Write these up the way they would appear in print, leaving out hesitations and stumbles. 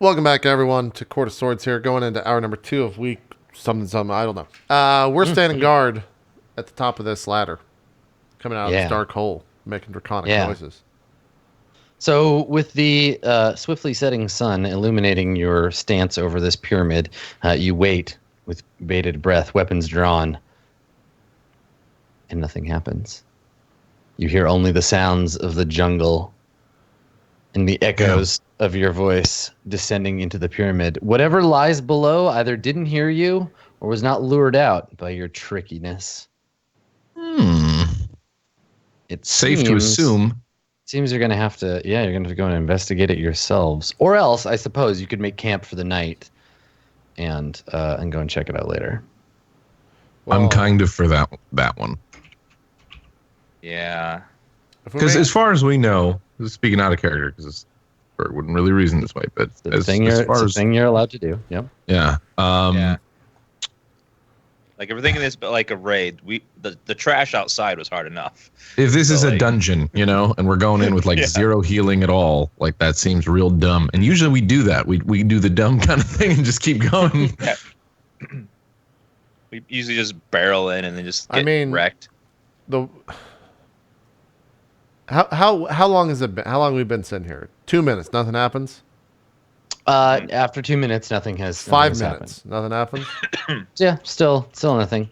Welcome back, everyone, to Court of Swords here, going into hour number 2 of week something, I don't know. We're standing guard at the top of this ladder, coming out of this dark hole, making draconic noises. So with the swiftly setting sun illuminating your stance over this pyramid, you wait with bated breath, weapons drawn, and nothing happens. You hear only the sounds of the jungle and the echoes of your voice descending into the pyramid. Whatever lies below either didn't hear you or was not lured out by your trickiness. It's safe to assume. Seems you're going to have to, you're going to have to go and investigate it yourselves. Or else, I suppose, you could make camp for the night and go and check it out later. Well, I'm kind of for that one. Yeah. Because as far as we know, speaking out of character, because Bird wouldn't really reason this way, but it's the thing you're allowed to do. Yep. Yeah. Yeah. Like if we're thinking this, but like a raid, the trash outside was hard enough. If this is a dungeon, and we're going in with like zero healing at all, like that seems real dumb. And usually we do that. We do the dumb kind of thing and just keep going. Yeah. We usually just barrel in and then just get wrecked. How long has it been? How long have we been sitting here? 2 minutes. Nothing happens. After 2 minutes, nothing has. 5 minutes. Nothing happens. Yeah, still nothing.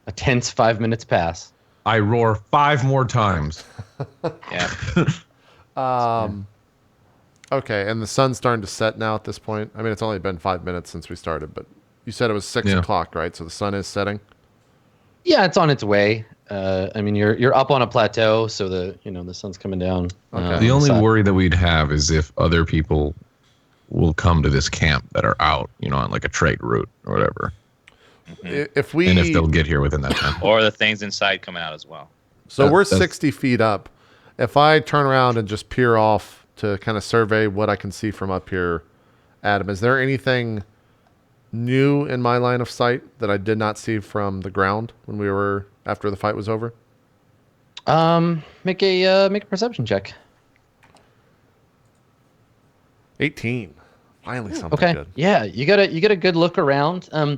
A tense 5 minutes pass. I roar 5 more times. Yeah. Okay, and the sun's starting to set now at this point. I mean, it's only been 5 minutes since we started, but you said it was 6 o'clock, right? So the sun is setting. Yeah, it's on its way. I mean, you're up on a plateau, so the sun's coming down. Okay. The only worry that we'd have is if other people will come to this camp that are out, on like a trade route or whatever. Mm-hmm. And if they'll get here within that time, or the things inside coming out as well. So we're 60 feet up. If I turn around and just peer off to kind of survey what I can see from up here, Adam, is there anything new in my line of sight that I did not see from the ground when we were after the fight was over? Make a perception check. 18. Finally something good. Yeah, you get a good look around. I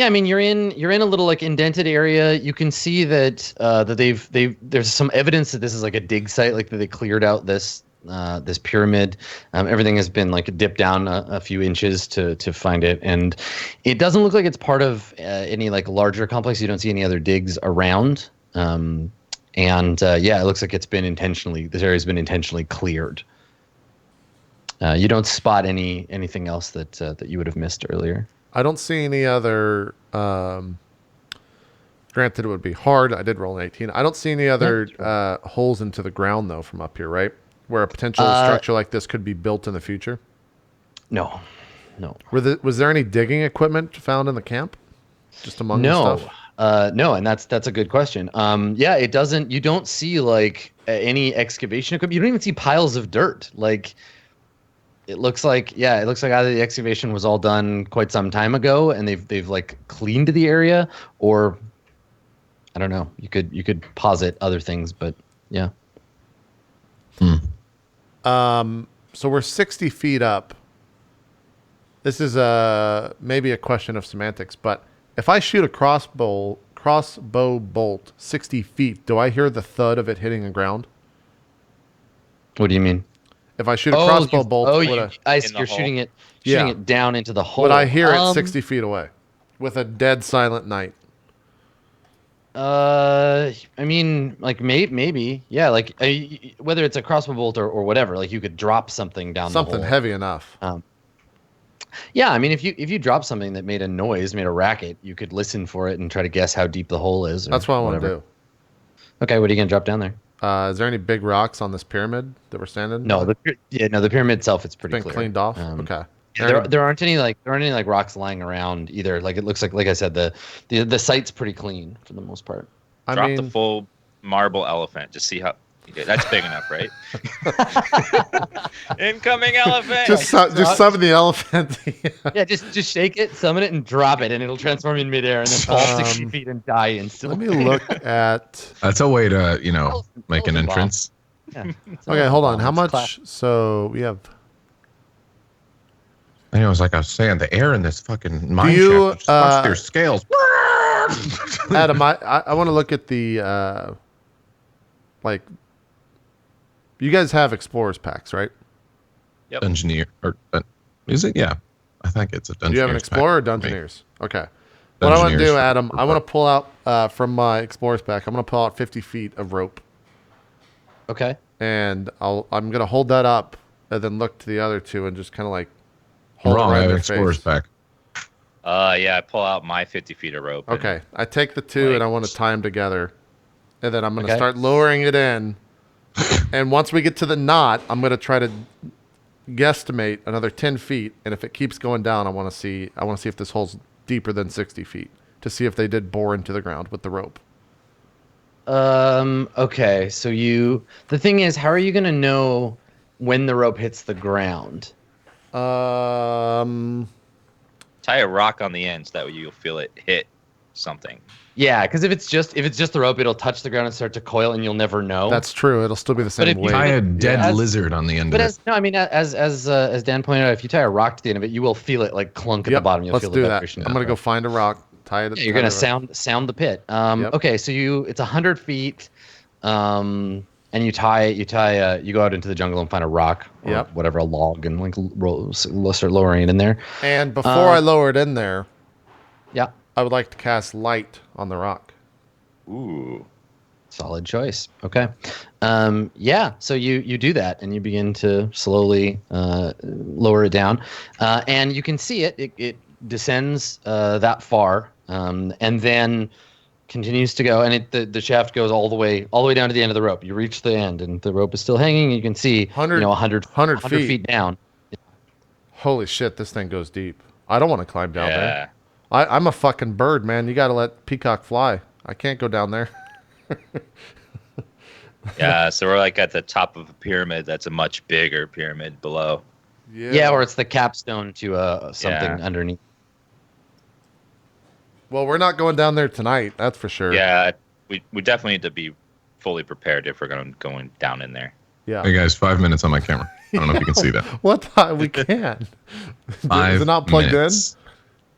mean you're in a little like indented area. You can see that there's some evidence that this is like a dig site, like that they cleared out this pyramid. Everything has been like dipped down a few inches to find it, and it doesn't look like it's part of any like larger complex. You don't see any other digs around. It looks like this area's been intentionally cleared. You don't spot anything else that you would have missed earlier. I don't see any other. Granted, it would be hard. I did roll an 18. I don't see any other holes into the ground though from up here, right? Where a potential structure like this could be built in the future. No. Was there any digging equipment found in the camp? Just among the stuff? No, and that's a good question. It doesn't. You don't see like any excavation equipment. You don't even see piles of dirt. Like. It looks like either the excavation was all done quite some time ago and they've like cleaned the area, or I don't know. You could posit other things, but yeah. So we're 60 feet up. This is maybe a question of semantics, but if I shoot a crossbow bolt 60 feet, do I hear the thud of it hitting the ground? What do you mean? If I shoot a crossbow bolt, you're shooting it down into the hole. Would I hear it 60 feet away with a dead silent night? I mean, like maybe, yeah. Like whether it's a crossbow bolt or whatever, like you could drop something down the hole. Something heavy enough. Yeah, I mean, if you drop something that made a noise, made a racket, you could listen for it and try to guess how deep the hole is. That's what I want to do. Okay, what are you gonna drop down there? Is there any big rocks on this pyramid that we're standing? No, the pyramid itself, it's pretty clear. Cleaned off. Okay. There aren't any rocks lying around either. Like it looks like I said, the site's pretty clean for the most part. Drop the full marble elephant. Just see how. That's big enough, right? Incoming elephant. Just summon the elephant. Yeah, just shake it, summon it, and drop it, and it'll transform in midair and then fall 60 feet and die instantly. Let me look at. That's a way to make an entrance. Yeah. Okay, hold on. How much? So we have Anyway, like I was saying, the air in this fucking mine you, shaft, just watch their scales. Adam, I want to look at the like. You guys have explorers packs, right? Yep. Dungeoneer, or is it? Yeah, I think it's a Dungeoneer. Do you have an explorer or Dungeoneers? Okay. What I want to Dungeoneers do, for- Adam, for I want to pull out from my explorers pack. I'm going to pull out 50 feet of rope, Okay. and I'm going to hold that up, and then look to the other two, and just kind of like hold Wrong, it right I in have their an explorer's face. pack. Yeah, I pull out my 50 feet of rope. and- Okay, I take the two, Like- and I want to tie them together, and then I'm going to Okay. start lowering it in, and once we get to the knot, I'm going to try to guesstimate another 10 feet, and if it keeps going down, I want to see if this hole's deeper than 60 feet to see if they did bore into the ground with the rope. Okay. So the thing is, how are you going to know when the rope hits the ground? Tie a rock on the end so that way you'll feel it hit something. Yeah, because if it's just the rope, it'll touch the ground and start to coil, and you'll never know. That's true. It'll still be the same if you weight. Tie a dead As- lizard on the end But of it. as Dan pointed out, if you tie a rock to the end of it, you will feel it like clunk at the Yep, bottom. You'll let's feel do the that. vibration I'm down, gonna go right? find a rock, tie it. Yeah, you're tie gonna it- sound the pit. Yep. Okay, so it's 100 feet, and you go out into the jungle and find a rock or Yep. whatever, a log, and like start lowering it in there. And before I lower it in there, Yeah, I would like to cast light on the rock. Ooh. solid choice. Okay, yeah. So you do that, and you begin to slowly lower it down, and you can see it descends that far, and then continues to go, and the shaft goes all the way down to the end of the rope. You reach the end, and the rope is still hanging. You can see 100 feet down. Holy shit, this thing goes deep. I don't want to climb down Yeah. there. I'm a fucking bird, man. You got to let peacock fly. I can't go down there. Yeah, so we're like at the top of a pyramid that's a much bigger pyramid below. Yeah, or it's the capstone to something Yeah. underneath. Well, we're not going down there tonight. That's for sure. Yeah, we definitely need to be fully prepared if we're going down in there. Yeah. Hey guys, 5 minutes on my camera. I don't know if you can see that. What time? We can. Is 5 it not plugged minutes.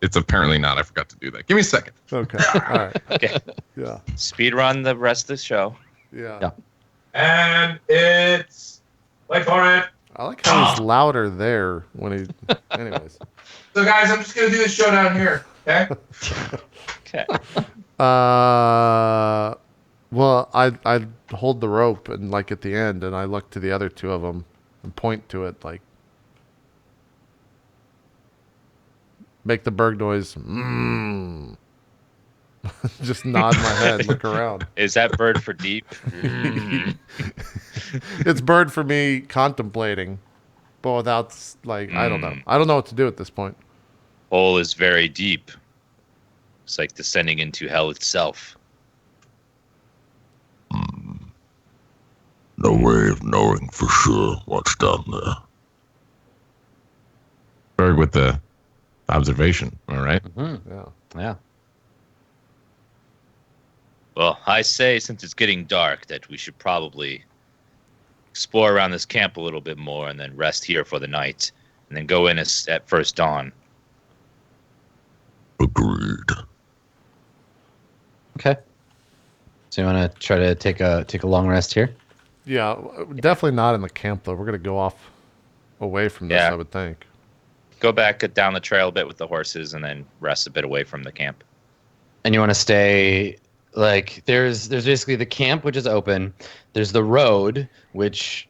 It's apparently not. I forgot to do that. Give me a second. in? Okay. All right. Okay. Yeah. Speed run the rest of the show. Yeah. Yeah. And it's wait for it. I like how he's louder there when he. Anyways. So guys, I'm just gonna do this show down here. Okay. Okay. Well, I hold the rope and like at the end, and I look to the other two of them and point to it, like make the bird noise. Mm. Just nod my head, look around. Is that bird for deep? It's bird for me contemplating, but without like I don't know. I don't know what to do at this point. Hole is very deep. It's like descending into hell itself. No way of knowing for sure what's down there. Berg with the observation. All right. Yeah. Yeah. Well, I say since it's getting dark that we should probably explore around this camp a little bit more and then rest here for the night and then go in at first dawn. Agreed. Okay. So you want to try to take a long rest here? Yeah, definitely not in the camp though. We're gonna go off away from this, Yeah. I would think. Go back down the trail a bit with the horses and then rest a bit away from the camp. And you want to stay like there's basically the camp, which is open. There's the road, which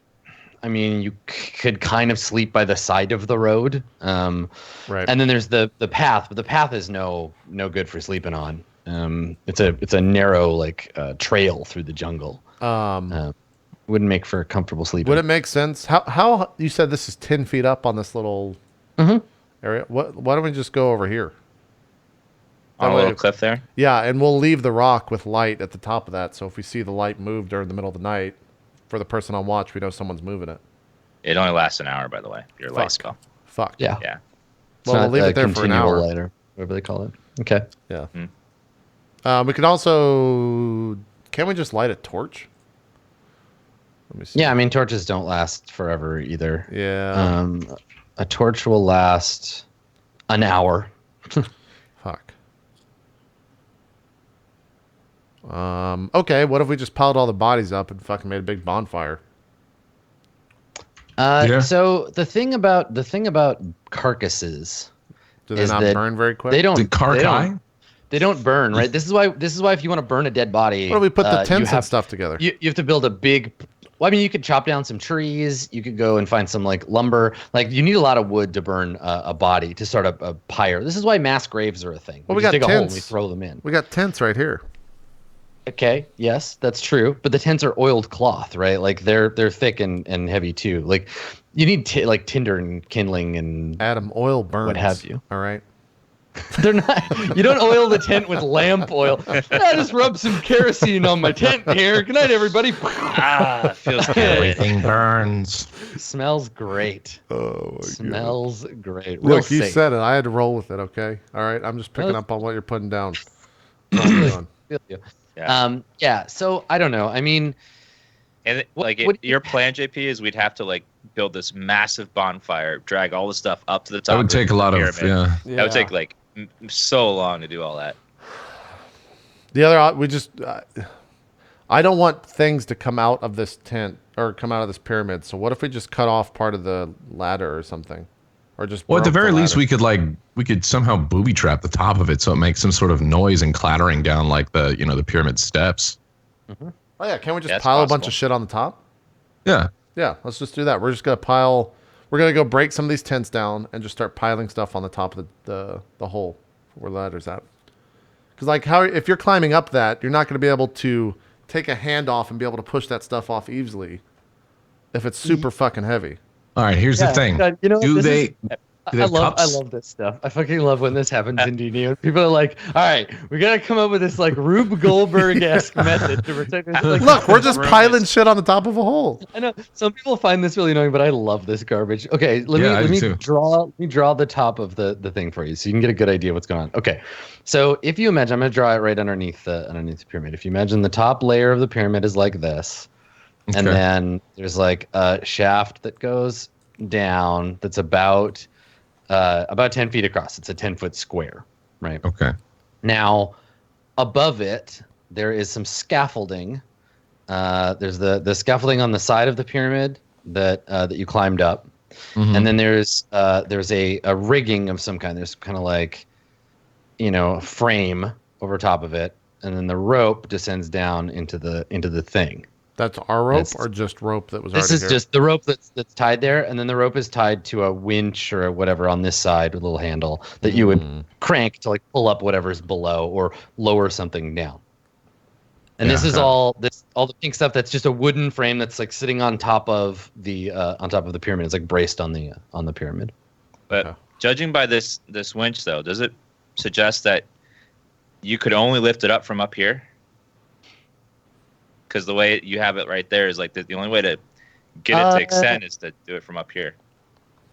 I mean you could kind of sleep by the side of the road. Right. And then there's the path, but the path is no good for sleeping on. It's a narrow like trail through the jungle. Wouldn't make for comfortable sleeping. Would it make sense? How you said this is 10 feet up on this little area? Why don't we just go over here? On a That little way- cliff there. Yeah, and we'll leave the rock with light at the top of that. So if we see the light move during the middle of the night, for the person on watch, we know someone's moving it. It only lasts an hour, by the way. Your light spell. Fuck. Yeah. Yeah. It's Well, we'll not leave a it there for an continual hour. light or whatever they call it. Okay. Yeah. We could also. Can we just light a torch? Let me see. Yeah, I mean torches don't last forever either. Yeah. A torch will last an hour. Fuck. Okay, what if we just piled all the bodies up and fucking made a big bonfire? Yeah. So the thing about carcasses Do they is not that burn very quick? they don't. The carcass? They don't burn, right? This is why if you want to burn a dead body, What do we put the you tents and have stuff together? you have to build a big. Well, I mean, you could chop down some trees. You could go and find some like lumber. Like you need a lot of wood to burn a body to start a pyre. This is why mass graves are a thing. Well, we just got dig a hole and tents. we throw them in. We got tents right here. Okay, yes, that's true. But the tents are oiled cloth, right? Like they're thick and heavy too. Like you need like tinder and kindling and Adam, oil burns. what have you. All right. They're not. You don't oil the tent with lamp oil. I just rub some kerosene on my tent here. Good night, everybody. Feels good. Everything burns. Smells great. Oh, my Smells great. Real Look, you safe. said it. I had to roll with it, okay? All right, I'm just picking up on what you're putting down. Feel you. Yeah. Yeah. So I don't know. I mean, And what- your plan, JP, is we'd have to like build this massive bonfire, drag all the stuff up to the top. That would of take the a lot of, pyramid. yeah. That would take like so long to do all that. The other, we just, I don't want things to come out of this tent or come out of this pyramid. So what if we just cut off part of the ladder or something, or just? Well, at the broke very least, ladder? we could somehow booby trap the top of it so it makes some sort of noise and clattering down like the the pyramid steps. Oh yeah, can't we just That's pile a bunch possible. of shit on the top? Yeah. Yeah, let's just do that. We're just gonna pile. We're gonna go break some of these tents down and just start piling stuff on the top of the hole where the ladder's at. Because like how if you're climbing up that, you're not gonna be able to take a hand off and be able to push that stuff off easily if it's super fucking heavy. All right. Here's the thing. You know, Do this they? is- Do they I have love cups? this stuff. I fucking love when this happens in D&D. When people are like, "All right, we gotta come up with this like Rube Goldberg-esque method to protect us." Like, Look, we're just Room piling is- shit on the top of a hole. I know some people find this really annoying, but I love this garbage. Okay, let Yeah, I do me too. draw the top of the thing for you, so you can get a good idea what's going on. Okay, so if you imagine, I'm gonna draw it right underneath the pyramid. If you imagine the top layer of the pyramid is like this, and Okay. then there's like a shaft that goes down that's about 10 feet across. It's a 10-foot square, right? Okay. Now, above it, there is some scaffolding. There's the scaffolding on the side of the pyramid that you climbed up, Mhm. and then there's a rigging of some kind. There's kind of like, a frame over top of it, and then the rope descends down into the thing. That's our rope That's- or just rope that was This already is here? just the rope that's tied there, and then the rope is tied to a winch or whatever on this side with a little handle that you would crank to like pull up whatever's below or lower something down. And this Yeah. is all the pink stuff that's just a wooden frame that's like sitting on top of the pyramid. It's like braced on the pyramid. But Okay. judging by this winch, though, does it suggest that you could only lift it up from up here? Because the way you have it right there is like the only way to get it to extend is to do it from up here.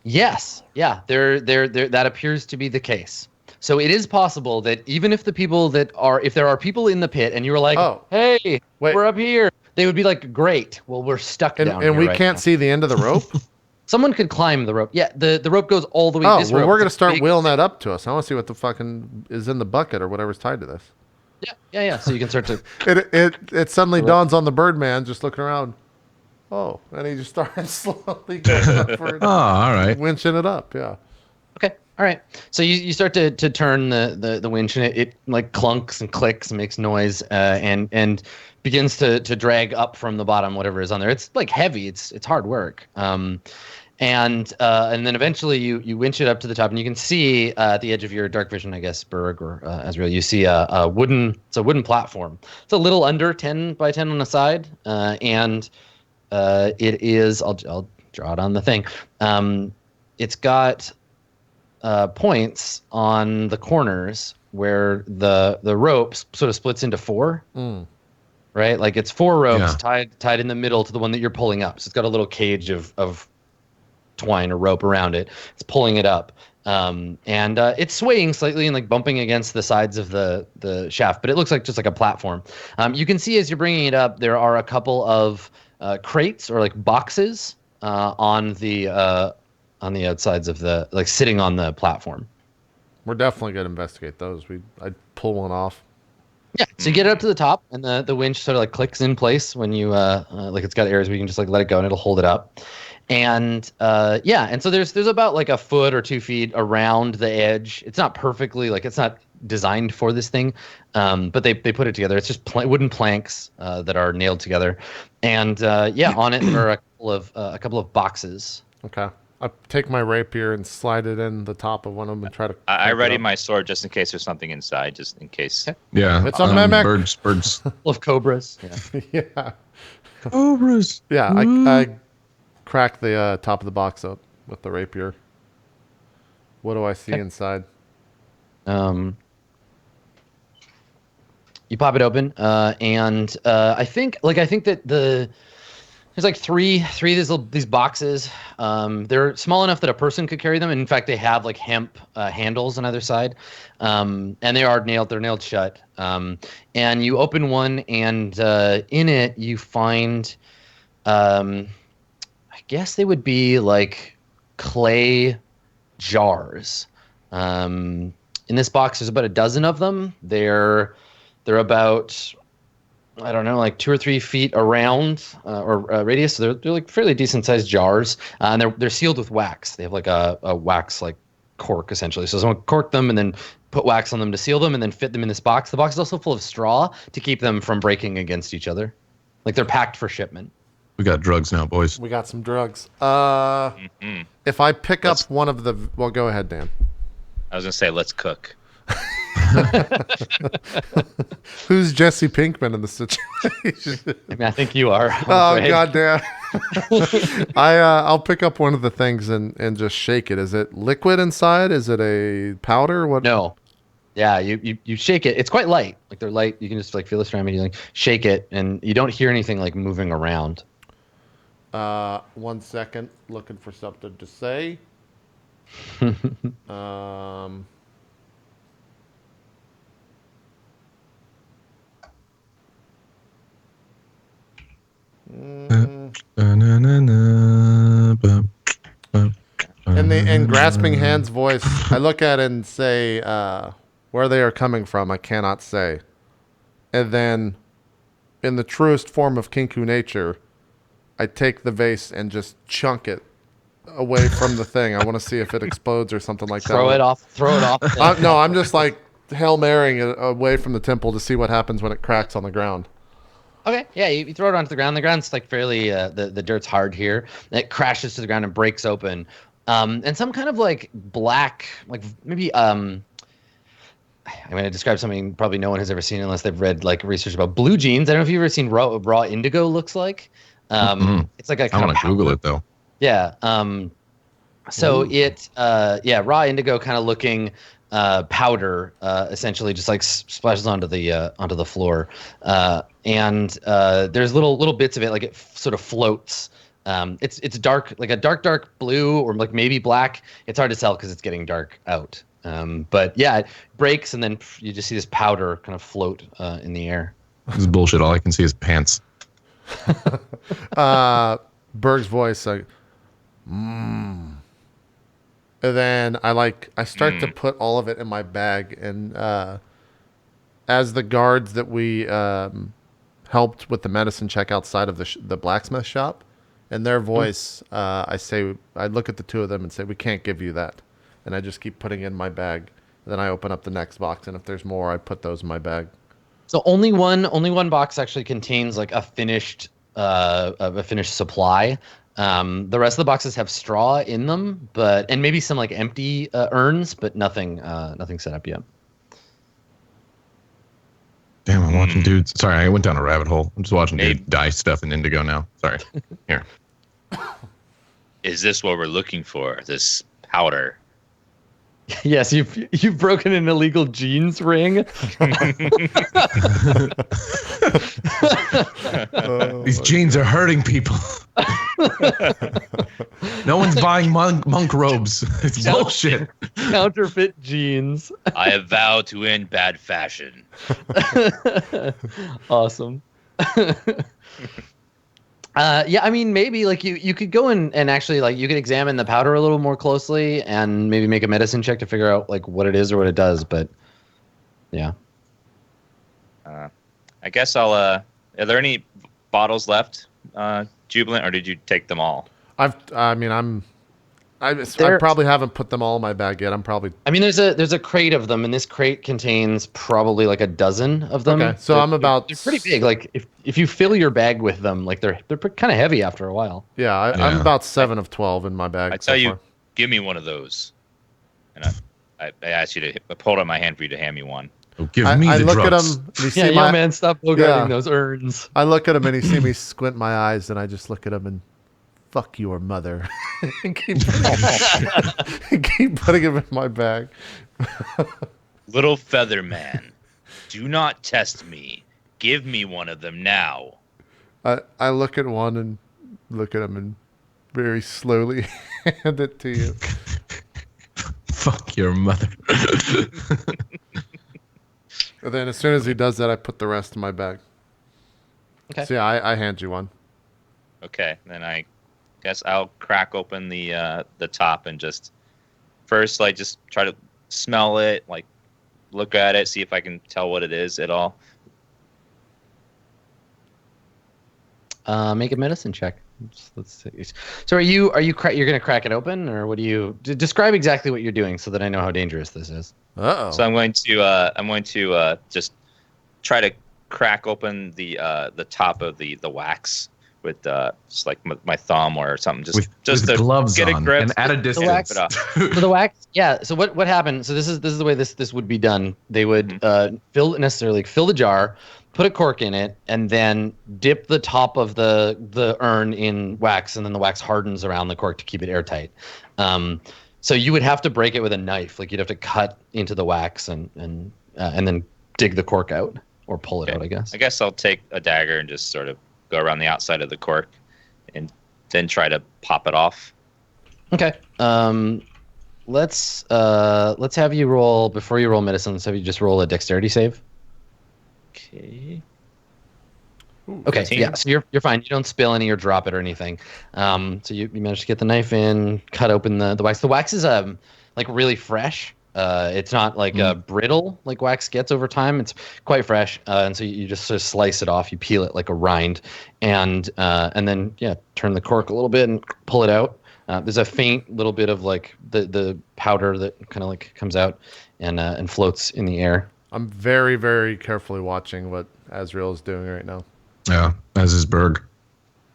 Yes, yeah, there that appears to be the case. So it is possible that even if if there are people in the pit and you were like, Oh. hey, Wait. we're up here, they would be like, great, well, we're stuck and down and here we right can't now. see the end of the rope. Someone could climb the rope. Yeah, the rope goes all the way. Oh, this well, rope, we're gonna it's a start big- wheeling that up to us. I want to see what the fucking is in the bucket or whatever's tied to this. Yeah. So you can start to. It suddenly dawns on the Birdman just looking around. Oh, and he just starts slowly going upward, Oh, all right. winching it up. Yeah. Okay. All right. So you start to turn the winch, and it like clunks and clicks and makes noise, and begins to drag up from the bottom whatever is on there. It's like heavy. It's hard work. And then eventually you winch it up to the top, and you can see at the edge of your dark vision, I guess, Berg or Azrael, you see a wooden platform. It's a little under 10 by 10 on the side, and it is. I'll draw it on the thing. It's got points on the corners where the rope sort of splits into four. Right, like it's four ropes tied in the middle to the one that you're pulling up. So it's got a little cage of twine or rope around it. It's pulling it up, and it's swaying slightly and like bumping against the sides of the shaft. But it looks like just like a platform. You can see as you're bringing it up, there are a couple of crates or like boxes on the on the outsides of the sitting on the platform. We're definitely gonna investigate those. I'd pull one off. Yeah, so you get it up to the top, and the winch sort of clicks in place when you it's got areas where you can just let it go, and it'll hold it up. And and so there's about a foot or 2 feet around the edge. It's not perfectly it's not designed for this thing, but they put it together. It's just wooden planks that are nailed together, and on it are a couple of boxes. Okay. I take my rapier and slide it in the top of one of them and try to. I ready my sword just in case there's something inside, just in case. Okay. Yeah. It's a mimic. Birds. Full of cobras. Yeah. Yeah. Cobras. Yeah. I crack the top of the box up with the rapier. What do I see inside? You pop it open, and I think that there's three of these boxes. They're small enough that a person could carry them. And in fact, they have hemp handles on either side, and they are nailed. They're nailed shut. And you open one, and in it you find, I guess they would be clay jars. In this box, there's about a dozen of them. They're about, I don't know, 2 or 3 feet around or radius. So they're fairly decent sized jars, and they're sealed with wax. They have a wax cork essentially. So someone corked them and then put wax on them to seal them, and then fit them in this box. The box is also full of straw to keep them from breaking against each other. They're packed for shipment. We got drugs now, boys. We got some drugs. If I pick up one of the, well, go ahead, Dan. I was gonna say, let's cook. Who's Jesse Pinkman in the situation? I think you are. Oh, goddamn. I'll pick up one of the things and just shake it. Is it liquid inside? Is it a powder? What? No. Yeah, you shake it. It's quite light. They're light. You can just feel the ceramic. You shake it, and you don't hear anything moving around. 1 second. Looking for something to say. In grasping hands voice, I look at it and say, where they are coming from, I cannot say. And then, in the truest form of Kinku nature, I take the vase and just chunk it away from the thing. I want to see if it explodes or something like that. Throw it off. No, I'm just Hail Marying it away from the temple to see what happens when it cracks on the ground. Okay, yeah, you throw it onto the ground. The ground's fairly, the dirt's hard here. It crashes to the ground and breaks open. And some kind of black, maybe, I'm going to describe something probably no one has ever seen unless they've read research about blue jeans. I don't know if you've ever seen raw indigo looks like. It's a kind I want to Google it though. Yeah. So raw indigo kind of looking powder essentially just splashes onto the floor. And there's little bits of it, it sort of floats. It's dark, a dark blue or maybe black. It's hard to tell because it's getting dark out. But yeah, it breaks and then you just see this powder kind of float in the air. This is bullshit. All I can see is pants. Berg's voice, And then I start to put all of it in my bag, and as the guards that we helped with the medicine check outside of the blacksmith shop, in their voice, I look at the two of them and say, "We can't give you that," and I just keep putting in my bag. Then I open up the next box, and if there's more, I put those in my bag. So only one box actually contains a finished supply. The rest of the boxes have straw in them, and maybe some empty urns, but nothing set up yet. Damn, I'm watching dudes. Sorry, I went down a rabbit hole. I'm just watching dudes dye stuff in indigo now. Sorry. Here. Is this what we're looking for? This powder? Yes, you've broken an illegal jeans ring. These jeans are hurting people. No one's buying monk robes. It's bullshit. Counterfeit jeans. I have vowed to end bad fashion. Awesome. Yeah, I mean, maybe like you could go in and actually like you could examine the powder a little more closely and maybe make a medicine check to figure out like what it is or what it does. But yeah, I guess I'll. Are there any bottles left, Jubilant, or did you take them all? I probably haven't put them all in my bag yet. I mean, there's a crate of them, and this crate contains probably like a dozen of them. Okay, so they're pretty big. Like if you fill your bag with them, like they're kind of heavy after a while. Yeah, I'm about 7 of 12 in my bag. I tell you, give me one of those, and I asked you to hold out my hand for you to hand me one. Oh, give me the look drugs. at him. And you see Young man, stop bogarting those urns. I look at him and he see me squint my eyes, and I just look at him and fuck your mother. and keep putting him in my bag. Little feather man, do not test me. Give me one of them now. I look at one and look at him and very slowly hand it to you. Fuck your mother. And then as soon as he does that, I put the rest in my bag. Okay. So yeah, I hand you one. Okay, then I guess I'll crack open the top and just first like just try to smell it, like look at it, see if I can tell what it is at all. Make a medicine check. Let's see. So you're gonna crack it open, or what do you describe exactly what you're doing so that I know how dangerous this is? Uh-oh. So I'm going to just try to crack open the top of the wax with just like my thumb or something, just with to gloves get a on grip and at a distance. So the wax, yeah. So what happened? So this is the way this would be done. They would fill the jar, put a cork in it, and then dip the top of the urn in wax, and then the wax hardens around the cork to keep it airtight. So you would have to break it with a knife, like you'd have to cut into the wax and then dig the cork out or pull it out, I guess. I guess I'll take a dagger and just sort of go around the outside of the cork and then try to pop it off. Okay. Let's have you roll, before you roll medicine, let's have you just roll a dexterity save. Okay. Okay, 15. yeah, so you're fine. You don't spill any or drop it or anything. So you managed to get the knife in, cut open the wax. The wax is like really fresh. It's not like brittle like wax gets over time. It's quite fresh, and so you just sort of slice it off. You peel it like a rind, and then turn the cork a little bit and pull it out. There's a faint little bit of like the powder that kind of like comes out and floats in the air. I'm very, very carefully watching what Azrael is doing right now. Yeah, as is Berg.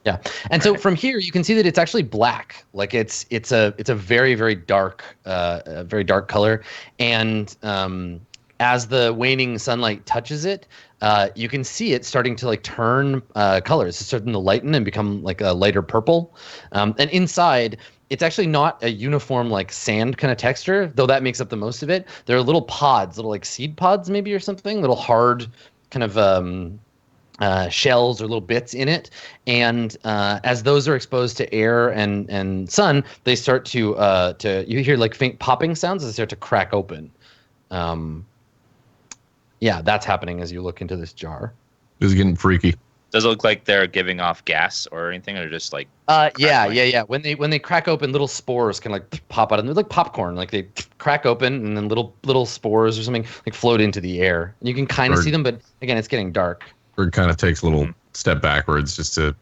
Yeah, and so from here you can see that it's actually black. Like it's a very, very dark color, and as the waning sunlight touches it, you can see it starting to like turn colors. It's starting to lighten and become like a lighter purple, and inside it's actually not a uniform like sand kind of texture, though that makes up the most of it. There are little pods, little like seed pods maybe or something, little hard kind of shells or little bits in it, and as those are exposed to air and sun, they start to you hear like faint popping sounds as they start to crack open. Yeah, that's happening as you look into this jar. This is getting freaky. Does it look like they're giving off gas or anything, or just like? Yeah. When they crack open, little spores can like pop out, and they're like popcorn. Like they crack open, and then little spores or something like float into the air. And you can kind of see them, but again, it's getting dark. Bird kind of takes a little step backwards just to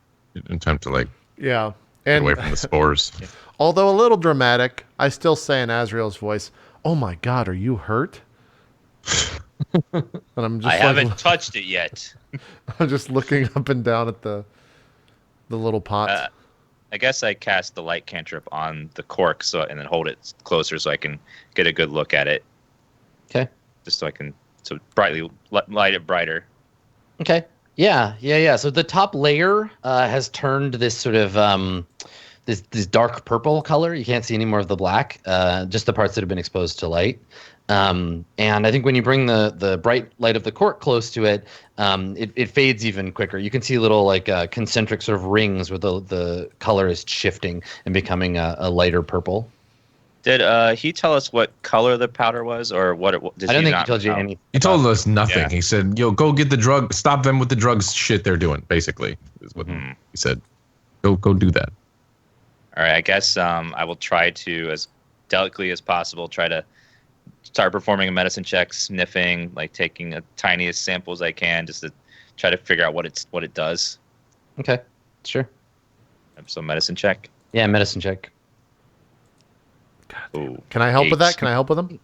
attempt to like Yeah. get And away from the spores. although a little dramatic, I still say in Azrael's voice, "Oh my God, are you hurt?" And I'm just I haven't touched it yet. I'm just looking up and down at the little pots. I guess I cast the light cantrip on the cork and then hold it closer so I can get a good look at it. Okay. Just so I can brightly light it brighter. Okay. Yeah. So the top layer has turned this sort of this dark purple color. You can't see any more of the black, just the parts that have been exposed to light. And I think when you bring the bright light of the cork close to it, it fades even quicker. You can see little like concentric sort of rings where the color is shifting and becoming a lighter purple. Did he tell us what color the powder was, or what it was? I don't think he told you anything. He told us nothing. Yeah. He said, "Yo, go get the drug. Stop them with the drugs shit they're doing." Basically, is what he said. Go do that. All right, I guess I will try to, as delicately as possible, try to start performing a medicine check, sniffing, like taking the tiniest sample as I can, just to try to figure out what it does. Okay, sure. So medicine check. Yeah, medicine check. Ooh, Can I help with 8. that? Can I help with them?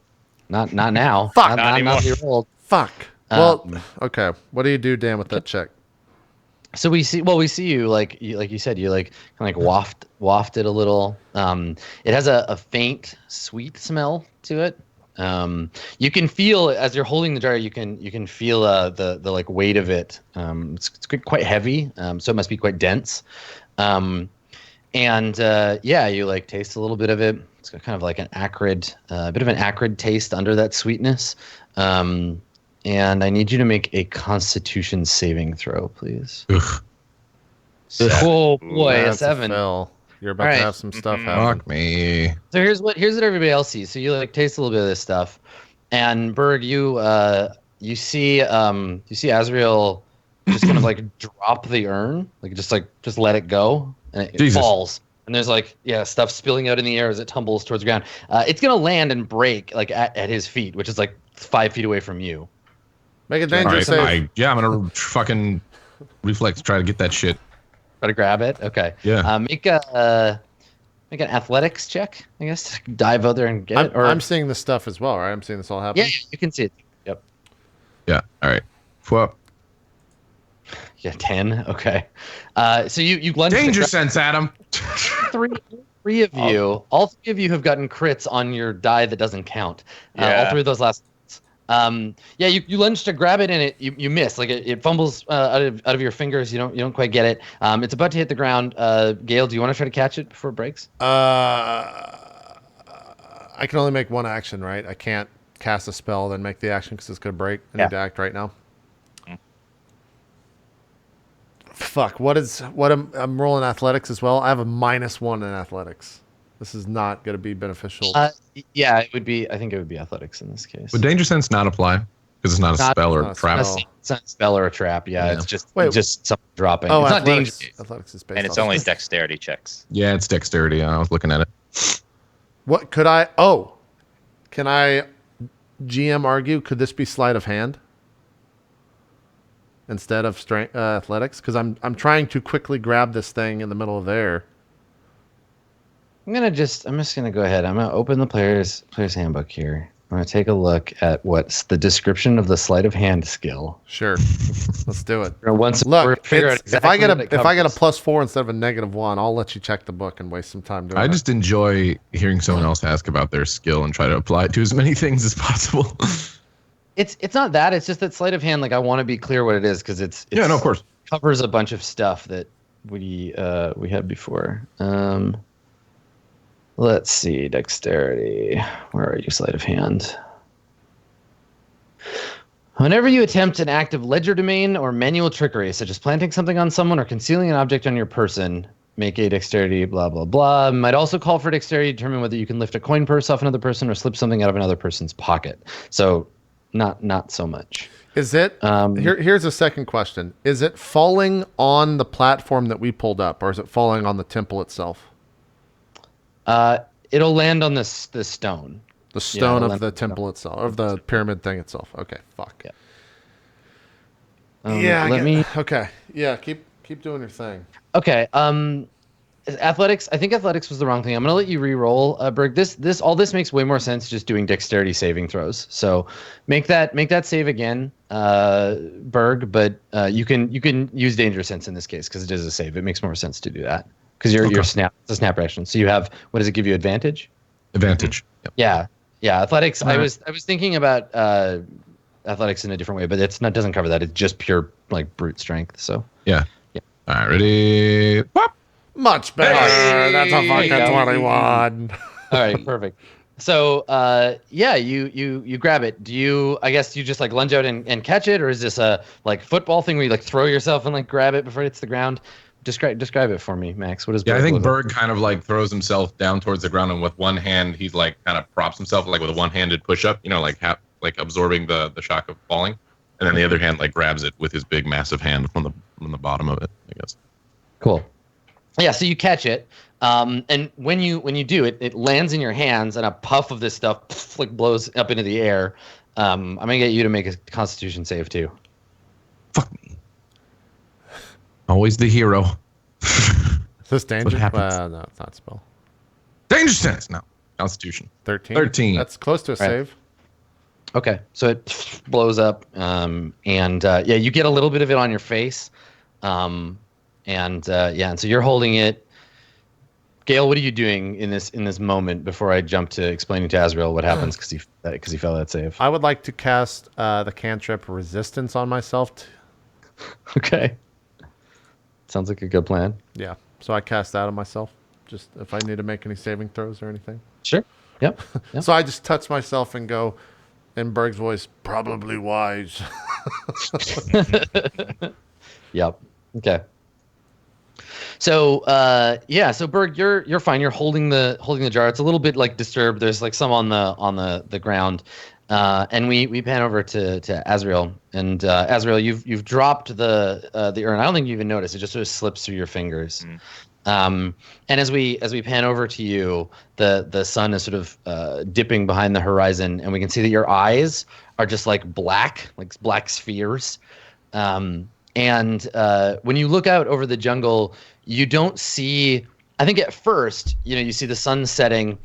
Not now. Fuck. Not anymore. you rolled. Fuck. Well, Um, okay. What do you do, Dan, with that check? So we see you like you said, you like kind of like waft it a little. It has a faint sweet smell to it. You can feel as you're holding the jar, you can feel the like weight of it. It's quite heavy, so it must be quite dense. Yeah, you like taste a little bit of it. It's got kind of like an acrid, bit of an acrid taste under that sweetness. And I need you to make a Constitution saving throw, please. Ugh, Oh boy, a That's 7. fail. You're about All to right. have some stuff happen. fuck me. So here's what everybody else sees. So you like taste a little bit of this stuff, and Berg, you see Azrael just kind of like drop the urn, like just let it go, and it Jesus. falls. And there's like stuff spilling out in the air as it tumbles towards the ground. It's gonna land and break like at his feet, which is like 5 feet away from you. Make a All danger right, save. I'm gonna fucking reflex try to get that shit. Try to grab it. Okay. Yeah. Make an athletics check, I guess, to dive out there and get it. Or I'm seeing this stuff as well, right? I'm seeing this all happen. yeah, you can see it. Yep. Yeah. All right. Well, Yeah, 10. Okay. So you lunge. danger sense, Adam. Three of you, all 3 of you have gotten crits on your die that doesn't count. All Yeah. 3 of those last. You lunge to grab it and you miss. Like it fumbles out of your fingers. You don't quite get it. It's about to hit the ground. Gale, do you want to try to catch it before it breaks? I can only make one action, right? I can't cast a spell, then make the action because it's going to break. I Yeah. need to act right now. Fuck. I'm rolling athletics as well. I have a -1 in athletics. This is not going to be beneficial. Yeah, it would be. I think it would be athletics in this case. Would danger sense not apply because it's not a Not- spell or not a trap? spell. It's not a spell or a trap. Yeah, Yeah. it's just Wait. something dropping. Oh, it's not athletics. dangerous. Athletics is based And it's on only dexterity checks. Yeah, it's dexterity. I was looking at it. What could I? Oh, can I GM argue? Could this be sleight of hand instead of strength athletics? Because I'm trying to quickly grab this thing in the middle of the air. I'm just gonna go ahead. I'm gonna open the player's handbook here. I'm gonna take a look at what's the description of the sleight of hand skill. Sure, let's do it. Once Look, figure out if I get exactly what it if I get a covers. +4 instead of a -1, I'll let you check the book and waste some time doing I it. just enjoy hearing someone else ask about their skill and try to apply it to as many things as possible. It's not that. It's just that sleight of hand. Like I want to be clear what it is because it's Yeah, no, of course. covers a bunch of stuff that we had before. Let's see, dexterity. Where are you, sleight of hand? Whenever you attempt an act of legerdemain or manual trickery, such as planting something on someone or concealing an object on your person, make a dexterity, blah, blah, blah. Might also call for dexterity to determine whether you can lift a coin purse off another person or slip something out of another person's pocket. So not so much. Is it? Here's a second question. Is it falling on the platform that we pulled up, or is it falling on the temple itself? It'll land on this stone. The stone it'll of land the on the temple itself, of the pyramid thing itself. Okay, fuck. Yeah. Yeah. Let me. Okay. Yeah. Keep doing your thing. Okay. Athletics. I think athletics was the wrong thing. I'm gonna let you re-roll, Berg. All this makes way more sense just doing dexterity saving throws. So make that save again, Berg. But you can use danger sense in this case because it is a save. It makes more sense to do that because it's a snap reaction. So you have, what does it give you, advantage? Advantage. Yep. Yeah. Athletics. Right. I was thinking about athletics in a different way, but doesn't cover that. It's just pure like brute strength. So Yeah. All right, ready? Pop. Much better. Hey! That's a fucking 21. all right, perfect. So you grab it. I guess you just like lunge out and catch it, or is this a like football thing where you like throw yourself and like grab it before it hits the ground? Describe it for me, Max. What is? Yeah, I think look like? Berg kind of like throws himself down towards the ground, and with one hand, he's like kind of props himself like with a one-handed push-up. You know, like absorbing the shock of falling, and then the other hand like grabs it with his big, massive hand from the bottom of it. I guess. Cool. Yeah, so you catch it, and when you do it, it lands in your hands, and a puff of this stuff like blows up into the air. I'm gonna get you to make a Constitution save too. Fuck me. Always the hero. Is this danger? What happens? No, it's not spell. Danger sense. No. Constitution. 13. 13. That's close to a Right. save. Okay, so it blows up, and yeah, you get a little bit of it on your face, and so you're holding it. Gale, what are you doing in this moment before I jump to explaining to Azrael what happens because he fell that save? I would like to cast the cantrip resistance on myself. Okay, sounds like a good plan. Yeah, so I cast that on myself. Just if I need to make any saving throws or anything. Sure. Yep. So I just touch myself and go, in Berg's voice, probably wise. Yep. Okay. So so Berg, you're fine. You're holding the jar. It's a little bit like disturbed. There's like some on the ground, and we pan over to Azrael. And Azrael, you've dropped the urn. I don't think you even noticed. It just sort of slips through your fingers. And as we pan over to you, the sun is sort of dipping behind the horizon, and we can see that your eyes are just like black spheres. And when you look out over the jungle, you don't see. I think at first, you see the sun setting,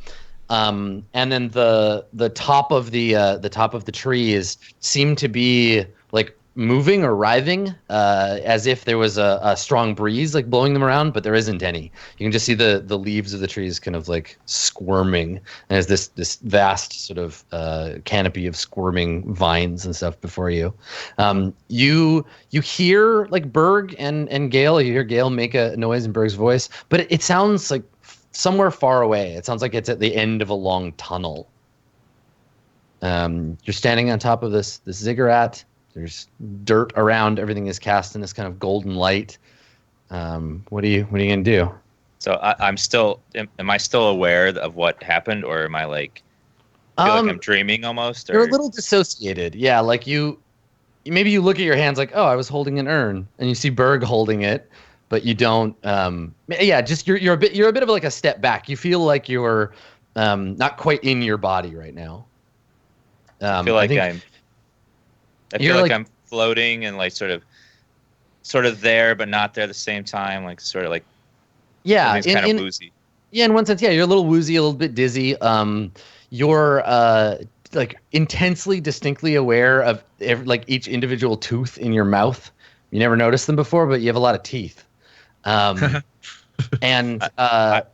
and then the top of the trees seem to be like moving or writhing, as if there was a strong breeze like blowing them around, but there isn't any. You can just see the leaves of the trees kind of like squirming, and there's this vast sort of canopy of squirming vines and stuff before you. You hear like Berg and Gale. You hear Gale make a noise in Berg's voice, but it sounds like somewhere far away. It sounds like it's at the end of a long tunnel. You're standing on top of this ziggurat. There's dirt around. Everything is cast in this kind of golden light. What are you gonna do? So I'm still. Am I still aware of what happened, or am I like? Feel like I'm dreaming almost. Or? You're a little dissociated. Yeah, like maybe you look at your hands like, oh, I was holding an urn, and you see Berg holding it, but you don't. Just you're a bit of like a step back. You feel like you're not quite in your body right now. I feel like I'm floating and like sort of there but not there at the same time, like sort of like yeah, kind of woozy. Yeah, in one sense, yeah, you're a little woozy, a little bit dizzy. You're like intensely, distinctly aware of like each individual tooth in your mouth. You never noticed them before, but you have a lot of teeth. And and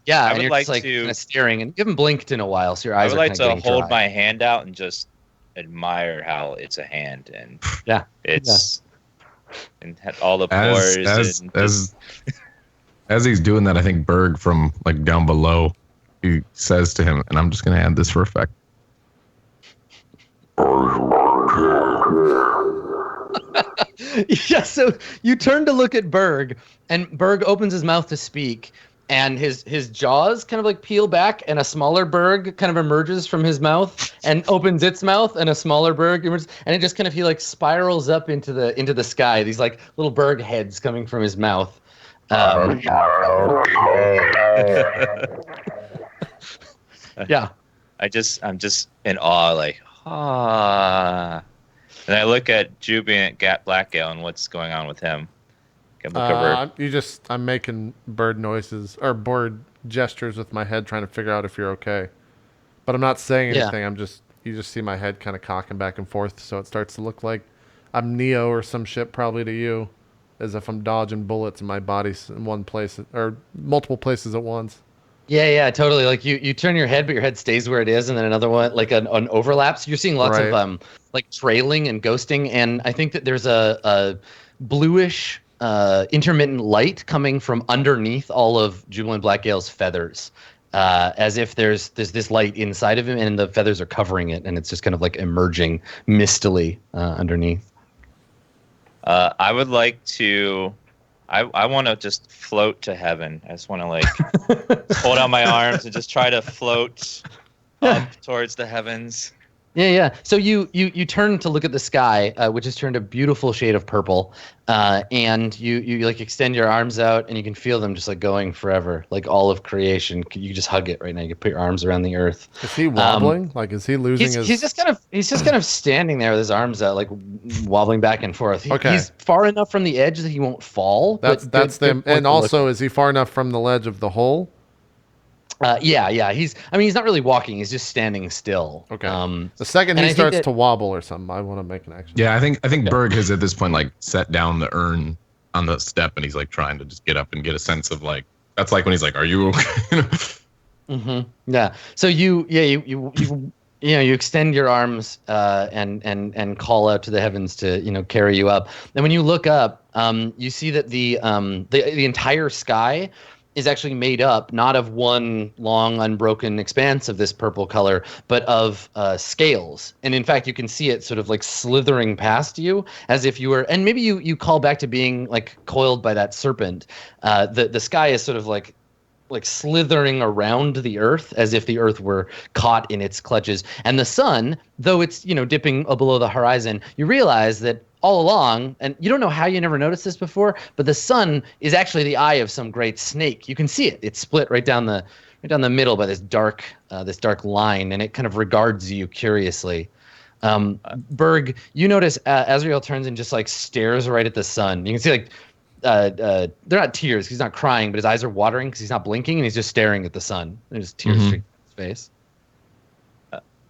you're just like kind of staring, and you haven't blinked in a while, so your eyes. I would like to hold dry. my hand out and just admire how it's a hand, and it's and all the pores. As he's doing that, I think Berg from like down below, he says to him, and I'm just gonna add this for effect. Yeah, so you turn to look at Berg, and Berg opens his mouth to speak, and his jaws kind of like peel back, and a smaller Berg kind of emerges from his mouth and opens its mouth, and a smaller Berg emerges, and it just kind of spirals up into the sky. These like little Berg heads coming from his mouth. Yeah. I'm just in awe, like and I look at Jubiant Blackgale and what's going on with him. Can look over. I'm making bird noises or bird gestures with my head, trying to figure out if you're okay. But I'm not saying anything. Yeah. You just see my head kind of cocking back and forth, so it starts to look like I'm Neo or some shit, probably to you, as if I'm dodging bullets and my body's in one place or multiple places at once. Yeah, totally. Like you turn your head, but your head stays where it is, and then another one, like an overlap. So you're seeing lots of like trailing and ghosting, and I think that there's a bluish intermittent light coming from underneath all of Jubilant Blackgale's feathers, as if there's this light inside of him, and the feathers are covering it, and it's just kind of like emerging mistily underneath. I would like to. I want to just float to heaven. I just want to like hold out my arms and just try to float up towards the heavens. Yeah. So you turn to look at the sky, which has turned a beautiful shade of purple, and you like extend your arms out, and you can feel them just like going forever, like all of creation. You can just hug it right now. You can put your arms around the earth. Is he wobbling? Like, is he losing his? He's just kind of standing there with his arms out, like wobbling back and forth. Okay. He's far enough from the edge that he won't fall. That's good them. point to And look also, is he far enough from the ledge of the hole? Yeah. He's not really walking. He's just standing still. Okay. The The second he starts to wobble or something, I want to make an action. Yeah, I think Berg has at this point like set down the urn on the step, and he's like trying to just get up and get a sense of like that's like when he's like, "Are you okay?" Yeah. So you extend your arms and call out to the heavens to carry you up. And when you look up, you see that the entire sky is actually made up not of one long unbroken expanse of this purple color, but of scales. And in fact, you can see it sort of like slithering past you as if you were, and maybe you call back to being like coiled by that serpent. The sky is sort of like slithering around the earth as if the earth were caught in its clutches. And the sun, though it's dipping below the horizon, you realize that all along, and you don't know how you never noticed this before, but the sun is actually the eye of some great snake. You can see it. It's split right down the middle by this dark line, and it kind of regards you curiously. Berg, you notice Azrael turns and just like stares right at the sun. You can see like they're not tears. He's not crying, but his eyes are watering because he's not blinking, and he's just staring at the sun. There's tears streaking his face.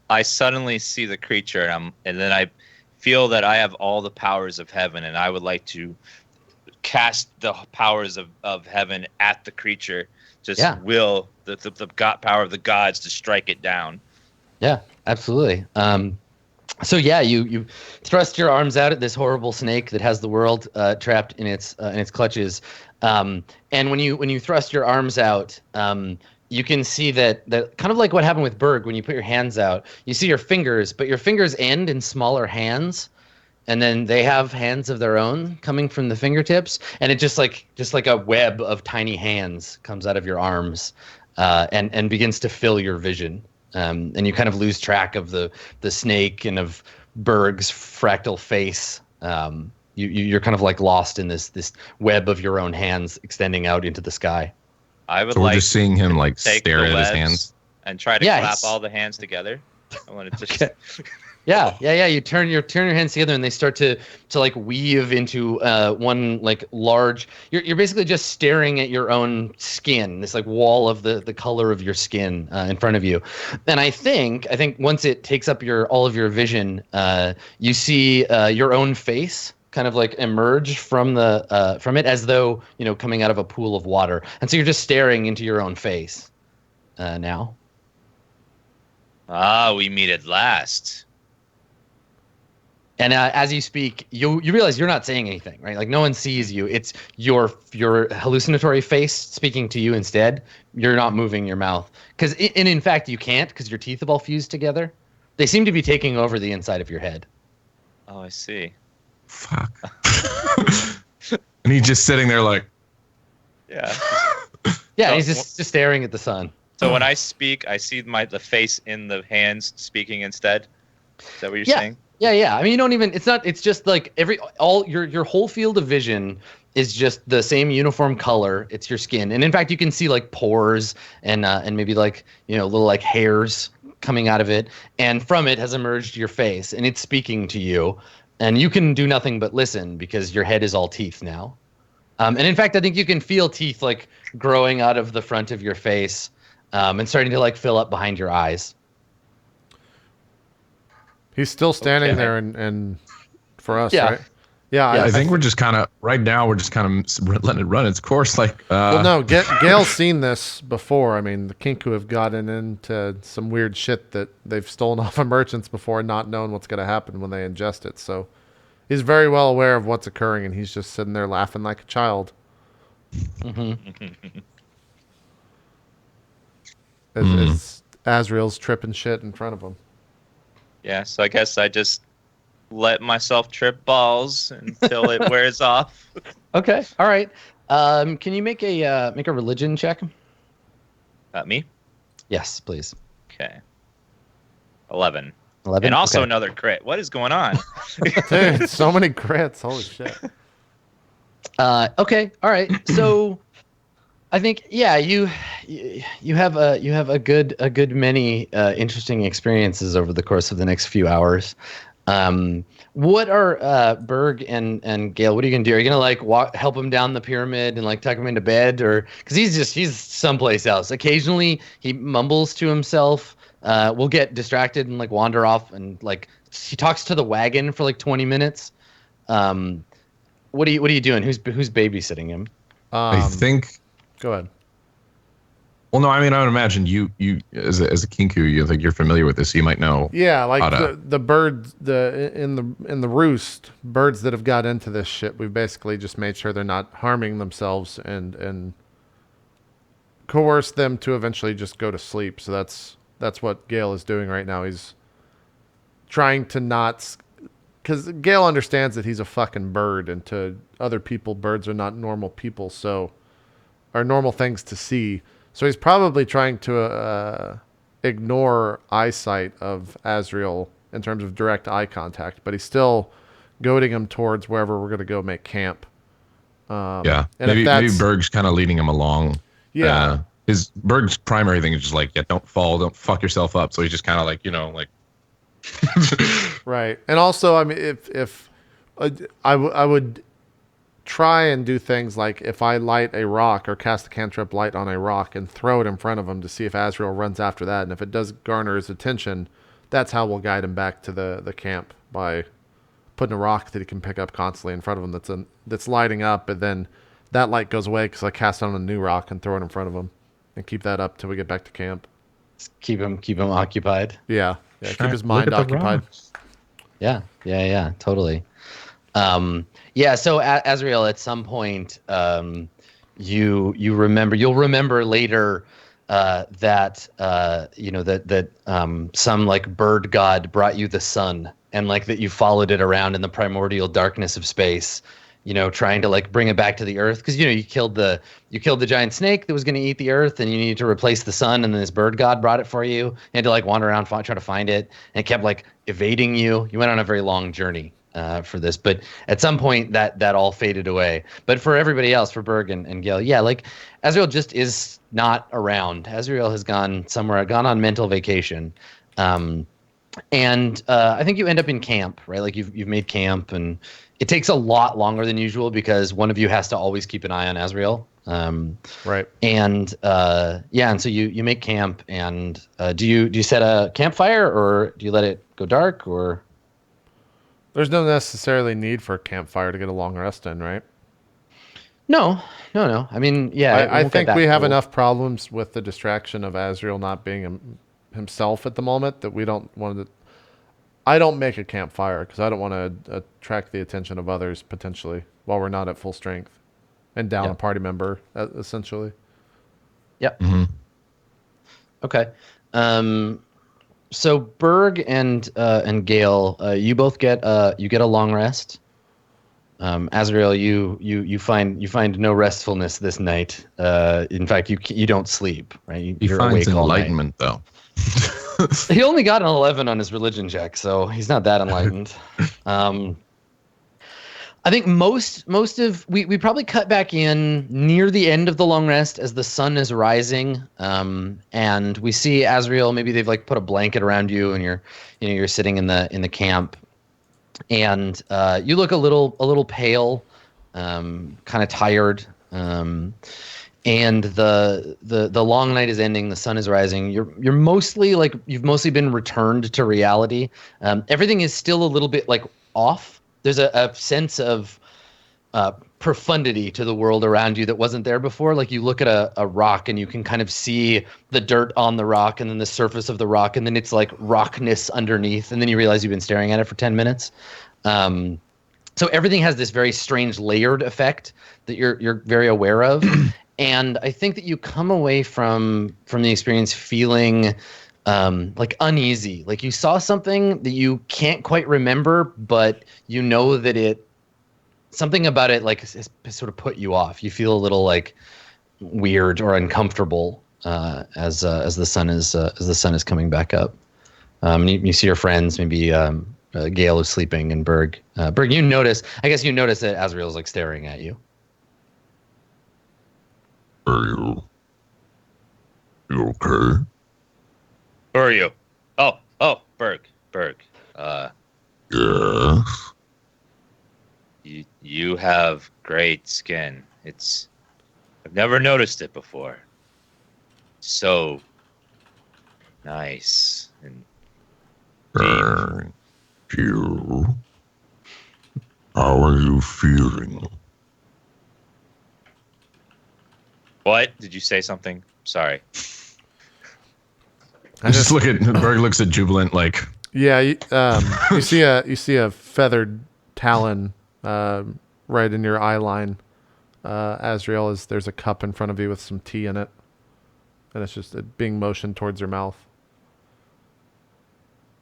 I suddenly see the creature, and then I feel that I have all the powers of heaven, and I would like to cast the powers of heaven at the creature. Will the god power of the gods to strike it down. Yeah, absolutely. So yeah, you thrust your arms out at this horrible snake that has the world trapped in its clutches, and when you thrust your arms out, you can see that kind of like what happened with Berg when you put your hands out. You see your fingers, but your fingers end in smaller hands, and then they have hands of their own coming from the fingertips, and it just like a web of tiny hands comes out of your arms, and begins to fill your vision. And you kind of lose track of the snake and of Berg's fractal face. You're kind of like lost in this web of your own hands extending out into the sky. I would So we're just seeing him like stare at his hands and try to clap all the hands together. I want to just. Yeah. You turn your hands together, and they start to like weave into one like large. You're basically just staring at your own skin, this like wall of the color of your skin in front of you. And I think once it takes up all of your vision, you see your own face kind of like emerge from it as though coming out of a pool of water. And so you're just staring into your own face now. We meet at last. And as you speak, you realize you're not saying anything, right? Like no one sees you. It's your hallucinatory face speaking to you instead. You're not moving your mouth because, in fact, you can't because your teeth have all fused together. They seem to be taking over the inside of your head. Oh, I see. Fuck. And he's just sitting there like. Yeah. Yeah, so, he's just staring at the sun. So when I speak, I see the face in the hands speaking instead. Is that what you're saying? Yeah. I mean, you don't even. It's just like your whole field of vision is just the same uniform color. It's your skin, and in fact, you can see like pores and maybe like little like hairs coming out of it, and from it has emerged your face, and it's speaking to you, and you can do nothing but listen because your head is all teeth now, and in fact, I think you can feel teeth like growing out of the front of your face, and starting to like fill up behind your eyes. He's still standing there and for us, right? Yeah, I think we're just kind of right now. We're just kind of letting it run its course. Like, well, no, Gail's seen this before. I mean, the Kinku have gotten into some weird shit that they've stolen off of merchants before, and not knowing what's going to happen when they ingest it. So he's very well aware of what's occurring, and he's just sitting there laughing like a child. As Azrael's tripping shit in front of him. Yeah, so I guess I just let myself trip balls until it wears off. Okay, all right. Can you make a religion check? Me? Yes, please. Okay. 11. 11. And also Okay. another crit. What is going on? Dude, so many crits. Holy shit. Okay. All right. So I think you have a good many interesting experiences over the course of the next few hours. What are Berg and Gale? What are you gonna do? Are you gonna like help him down the pyramid and like tuck him into bed, or because he's someplace else? Occasionally he mumbles to himself. We'll get distracted and like wander off, and like he talks to the wagon for like 20 minutes. What are you doing? Who's babysitting him? I think. Go ahead. Well, no, I mean, I would imagine you as a kinku, you think you're familiar with this, so you might know. Yeah, like how to- the birds, in the roost, birds that have got into this shit. We've basically just made sure they're not harming themselves and coerce them to eventually just go to sleep. So that's what Gale is doing right now. He's trying to not, because Gale understands that he's a fucking bird, and to other people, birds are not normal people, so are normal things to see. So he's probably trying to ignore eyesight of Azrael in terms of direct eye contact, but he's still goading him towards wherever we're going to go make camp. Yeah, and if maybe that's- Berg's kind of leading him along. Yeah. His Berg's primary thing is just like, yeah, don't fall, don't fuck yourself up. So he's just kind of like, like. Right. And also, I mean, if I would try and do things like if I light a rock or cast a cantrip light on a rock and throw it in front of him to see if Azrael runs after that. And if it does garner his attention, that's how we'll guide him back to the camp, by putting a rock that he can pick up constantly in front of him that's lighting up, and then that light goes away because I cast on a new rock and throw it in front of him and keep that up till we get back to camp. Just keep him occupied. Yeah. Keep his Look mind at the occupied. rocks. Yeah, totally. So Azrael, at some point, you'll remember later that some like bird god brought you the sun, and like that you followed it around in the primordial darkness of space, trying to like bring it back to the earth, because you killed the giant snake that was going to eat the earth, and you needed to replace the sun, and then this bird god brought it for you. You had to like wander around try to find it, and it kept like evading you. You went on a very long journey for this, but at some point that all faded away. But for everybody else, for Berg and Gale, yeah, like Azrael just is not around. Azrael has gone on mental vacation. And I think you end up in camp, right? Like you've made camp, and it takes a lot longer than usual because one of you has to always keep an eye on Azrael. Right. And and so you make camp, and do you set a campfire, or do you let it go dark, or? There's no necessarily need for a campfire to get a long rest in, right? No. I mean, yeah. I think we have enough problems with the distraction of Azrael not being himself at the moment that we don't want to. I don't make a campfire because I don't want to attract the attention of others potentially while we're not at full strength and down a party member, essentially. Yep. Mm-hmm. Okay. So Berg and Gale, you both get a long rest. Azrael, you find no restfulness this night. In fact, you don't sleep. Right? He You're finds awake all night. enlightenment, though. He only got an 11 on his religion check, so he's not that enlightened. I think most of we probably cut back in near the end of the long rest as the sun is rising, and we see Azrael. Maybe they've like put a blanket around you, and you're sitting in the camp, and you look a little pale, kind of tired, and the long night is ending. The sun is rising. You're mostly like you've mostly been returned to reality. Everything is still a little bit like off. There's a sense of profundity to the world around you that wasn't there before. Like you look at a rock and you can kind of see the dirt on the rock and then the surface of the rock, and then it's like rockness underneath, and then you realize you've been staring at it for 10 minutes. So everything has this very strange layered effect that you're very aware of. And I think that you come away from the experience feeling like uneasy, like you saw something that you can't quite remember, but you know that something about it like has sort of put you off. You feel a little like weird or uncomfortable as the sun is coming back up. You see your friends, maybe Gale is sleeping, and Berg. Berg, you notice that Azrael's like staring at you. Are you okay? Who are you? Oh, Berg. Yes. You have great skin. I've never noticed it before. So nice and Thank you. How are you feeling? what? Did you say something? Sorry. I just look at Berg looks at Jubilant like Yeah, you see a feathered talon right in your eye line. Azrael, there's a cup in front of you with some tea in it, and it's just being motioned towards your mouth.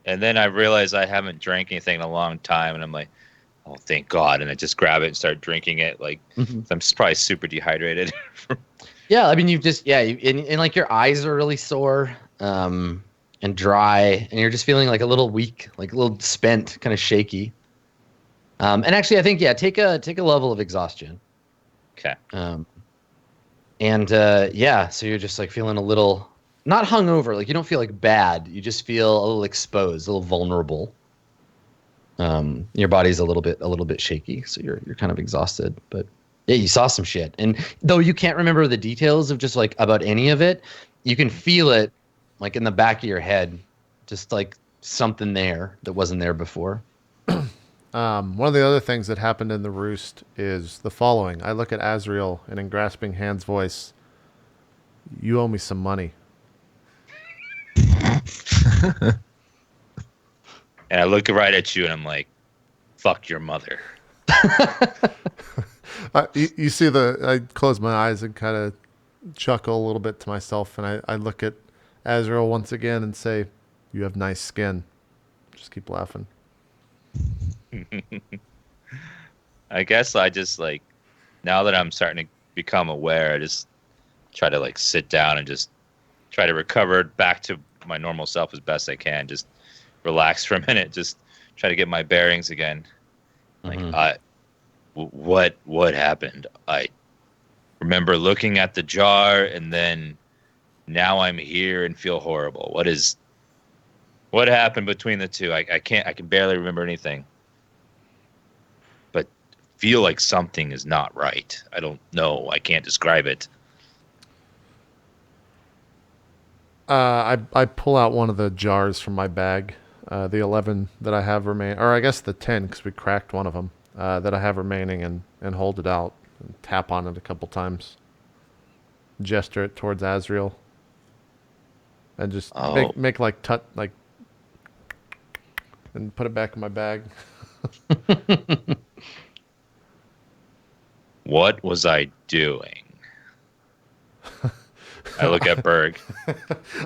And then I realize I haven't drank anything in a long time, and I'm like, oh, thank God. And I just grab it and start drinking it. Like, I'm probably super dehydrated. Yeah, I mean, and like your eyes are really sore and dry, and you're just feeling like a little weak, like a little spent, kind of shaky. And actually, I think take a level of exhaustion. Okay. So you're just like feeling a little, not hungover, like you don't feel like bad, you just feel a little exposed, a little vulnerable. Your body's a little bit shaky, so you're kind of exhausted. But yeah, you saw some shit, and though you can't remember the details of just like about any of it, you can feel it like in the back of your head, just like something there that wasn't there before. One of the other things that happened in the roost is the following. I look at Azrael, and in Grasping Hand's voice, you owe me some money. And I look right at you, and I'm like, fuck your mother. You see I close my eyes and kind of chuckle a little bit to myself, and I look at Azrael once again and say, you have nice skin. Just keep laughing. I guess I just like, now that I'm starting to become aware, I just try to like sit down and just try to recover back to my normal self as best I can. Just relax for a minute. Just try to get my bearings again. Like, what happened? I remember looking at the jar, and then now I'm here and feel horrible. What happened between the two? I can barely remember anything. But feel like something is not right. I don't know. I can't describe it. I pull out one of the jars from my bag, the 11 that I have remain, or I guess the 10 because we cracked one of them that I have remaining, and hold it out and tap on it a couple times. Gesture it towards Azrael, and just make like and put it back in my bag. What was I doing? I look at Berg.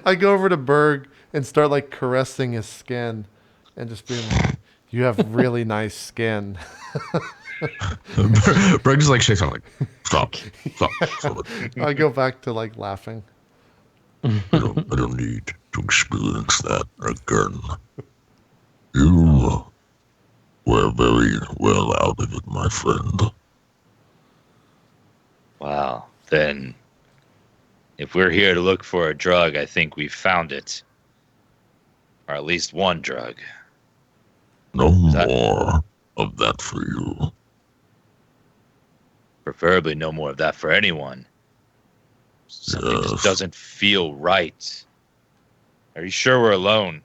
I go over to Berg and start like caressing his skin and just being like, you have really nice skin. Berg just like shakes off like Stop. I go back to like laughing. I don't need to experience that again. You were very well out of it, my friend. Wow. Then, if we're here to look for a drug, I think we found it. Or at least one drug. No more of that for you. Preferably no more of that for anyone. Something just doesn't feel right. Are you sure we're alone?